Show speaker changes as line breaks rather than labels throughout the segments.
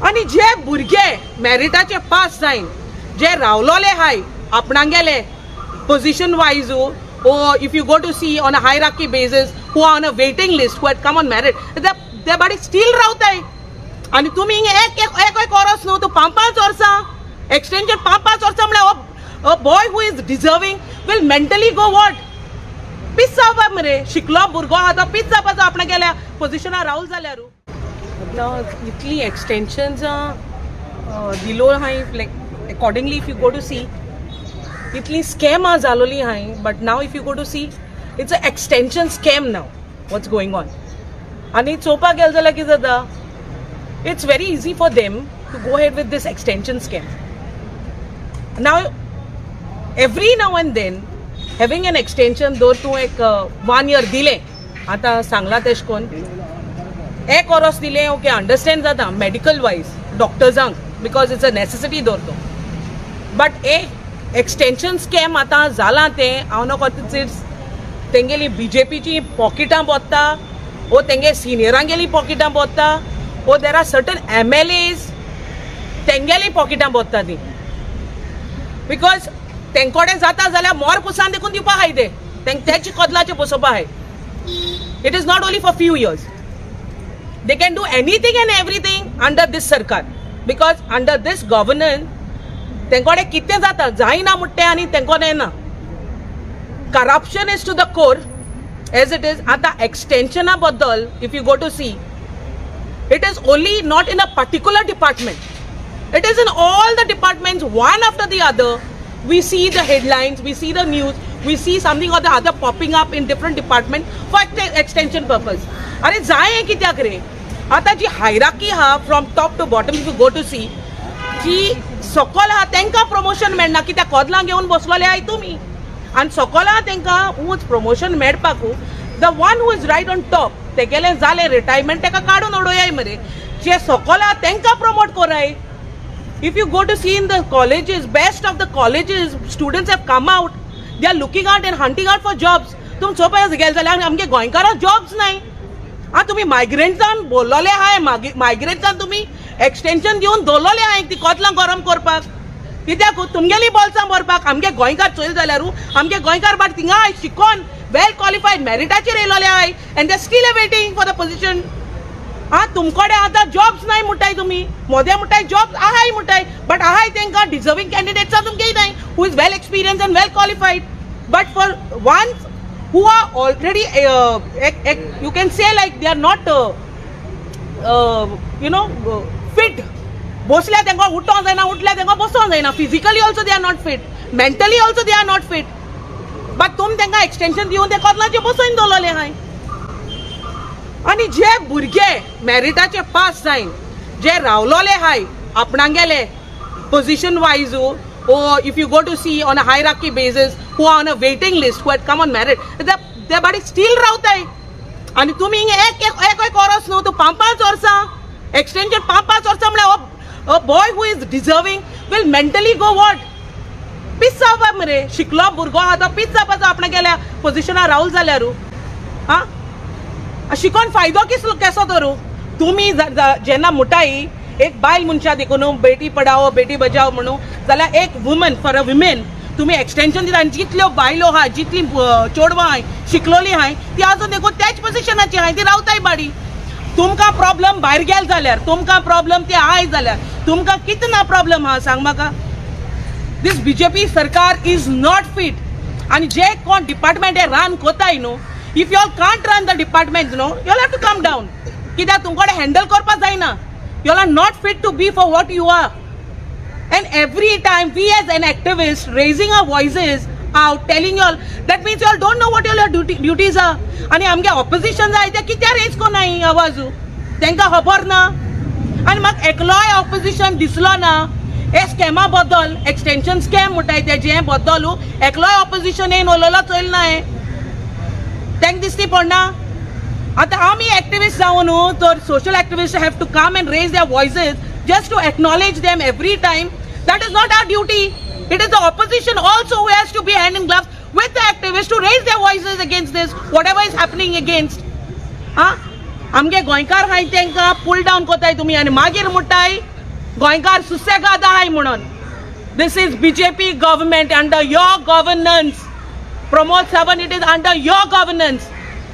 आणि जे भुरगे मेरिटाचे पास जायन जे रावलोले हाय आपणांगेले position wise or if you go to see on a hierarchy basis who are on a waiting list who had come on merit they body still रावताय आणि तुम्ही एक कोरस न्हू तू 5 वर्सां एक्सटेंशन 5 वर्सां म्हळ्यार a boy who is deserving will mentally go what पीस जावपा मरे शिकलो भुरगो आहा तो पीस जावपाचो आपणा गेल्या पोजिशनार रावल जाल्यार इतली एक्सटेंशन्स दिलो हाय like accordingly if you go to see इतली स्कॅम जालोली हाय but now if you go to see it's a extension scam now what's going on आनी चोवपाक गेल जाल्यार कितें जाता it's very easy for them to go ahead with this extension scam. Now every now and then having an extension though to एक 1 year delay आता सांगला तेश कोण एक वर्स दिले ओके अंडरस्टँड जाता मेडिकल वाइज डॉक्टर्सांक बिकॉज इट्स अ नेसेसिटी दवरतो बट एक एक्सटेंशन स्कॅम आता जाला ते हांव नको तेंगेली बीजेपीची पॉकेटां बोत्ता वो तेंगे सिनियरांगेली पॉकेटां बोत्ता or there are certain MLAs तेंगेली पॉकेटां बोत्ता ती बिकॉज तेंकोडे जाता जाल्यार मोर पुसान देखून दिवपा हाय ते तेची कोदलाचे बसोवपा हाय it is not only for few years they can do anything and everything under this sarkar because under this governance तेंकोडे कितें जाता जायना मुट्टे आनी तेंकोडे ना corruption is to the core as it is आता एक्सटेंशना बद्दल if you go to see it is only not in a particular department. It is in all the departments, one after the other. We see the headlines, we see the news, we see something or the other popping up in different departments for extension purpose. अरे जाए कित्याक रे आता जी hierarchy हा from top to bottom if you go to see जी सकल हा तेंका प्रमोशन मेळना कित्याक कोदलां घेवन बसलोले हाय तुमी आनी सकल हा तेंका उंच प्रमोशन मेळपाकू the one who is right on top तेगेले जाले रिटायरमेंट तेका काडून उडोयाय मरे जे सकल हा तेंका प्रमोट कोराय if you go to see in the colleges best of the colleges students have come out they are looking out and hunting out for jobs तुम चोवपा गेले जाल्यार आमगे गोंयकारां जॉब्स नाय आ तुमी मायग्रेंट्सान बोललोले हाय मायग्रेंट्सान तुमी एक्सटेंशन दिवन दवरलोले हाय ती कोतलां गरम करपाक कित्याक तुमगेली बॉल्सां भरपाक आमगे गोंयकार चोयल जाल्यार आमगे गोंयकार बाट थिंगा शिकोन वेल क्वालिफाईड मेरिटाचेर येयलोले हाय and they still waiting for the position हा तुमकोडे आतां जॉब्स नाय मुटाय तुमी मोदे मुटाय जॉब्स आहाय मुटाय बट आहाय तेंका डिजर्विंग कॅन्डिडेट्स तुमगे नाय who is well experience end well qualified but for one who are already you can say like they are not fit bosल्या तेंका उठो जायना उठल्या तेंका बसो जायना physically also they are not fit mentally also they are not fit but तुम तेंका extension दिवन ते कोदलाचे बसोवन दवरलोले हाय आणि जे भुरगे मेरिटाचे पास जायन जे रावलोले हाय आपणांगेले position wise or if you go to see on a hierarchy basis who are on a waiting list who had come on merit they body still रावताय आणि तुम्ही एक कोरस न्हू तू 5 वर्सां एक्सटेंशन 5 वर्सां म्हळ्यार a boy who is deserving will mentally go what पीस जावपा मरे शिकलो भुरगो आहा तो पीस जावपाचो आपणा गेल्या पोजिशनार रावल जाल्यार हा शिकोन फायदो केसो करू तुम्ही जेन्ना मुटाई एक बायल मनशा देखून बेटी पढाओ बेटी बचाओ म्हणून जाल्यार एक वुमन फॉर अ विमेन तुम्ही एक्सटेंशन दिता जितल्यो बायलो आहाय जितली चोडवां हाय शिकलोली हाय ती आजून देखून त्याच पोजिशनाची हाय ती रावताय बाडी तुमकां प्रॉब्लम भायर गेल जाल्यार तुमकां प्रॉब्लम ते आहाय जाल्यार तुमकां कितें ना प्रॉब्लम आहा सांग म्हाका this BJP sarkar is not fit आनी जे कोण डिपार्टमेंट हे रन कोताय न्हू if you all can't run the department न्हू you have to come down कित्याक तुमकोडे हँडल करपा जायना you are not fit to be for what you are and every time we as an activist raising our voices out telling you all that means you all don't know what your duties are आणि आमगे opposition जाय ते कित्या raise कोनाय आवाजू तेंका खबर ना आणि म्हाका एकलोय ऑपोजिशन दिसलो ना हे स्कॅमा बद्दल एक्सटेंशन स्कॅम म्हणटाय तेजे बद्दलू एकलोय ऑपोजिशन येवन उलयलो चलना हे तेंका दिसती पडना आता आम्ही एक्टिविस्ट जाऊन तर social activist have to come and raise their voices just to acknowledge them every time that is not our duty it is the opposition also who has to be hand in gloves with the activist to raise their voices against this whatever is happening against आमगे गोंयकार हाय तेंका पुल down कोताय तुमी आनी मागीर मुट्टाय गोंयकार सुसेगाद आहाय म्हणून. This is BJP government under your governance. Pramod Savan, it is under your governance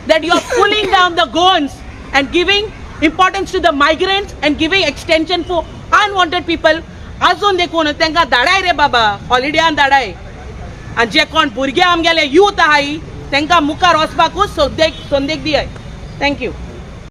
that you are pulling down the goans and giving importance to the migrants and giving extension for unwanted people. अजून देखून तांकां धाडाय रे बाबा, हॉलिडेयान धाडाय. आनी जे कोण भुरगे आमगेले youth आहाय तांकां मुखार वचपाकूच संदेख दियाय. थँक्यू.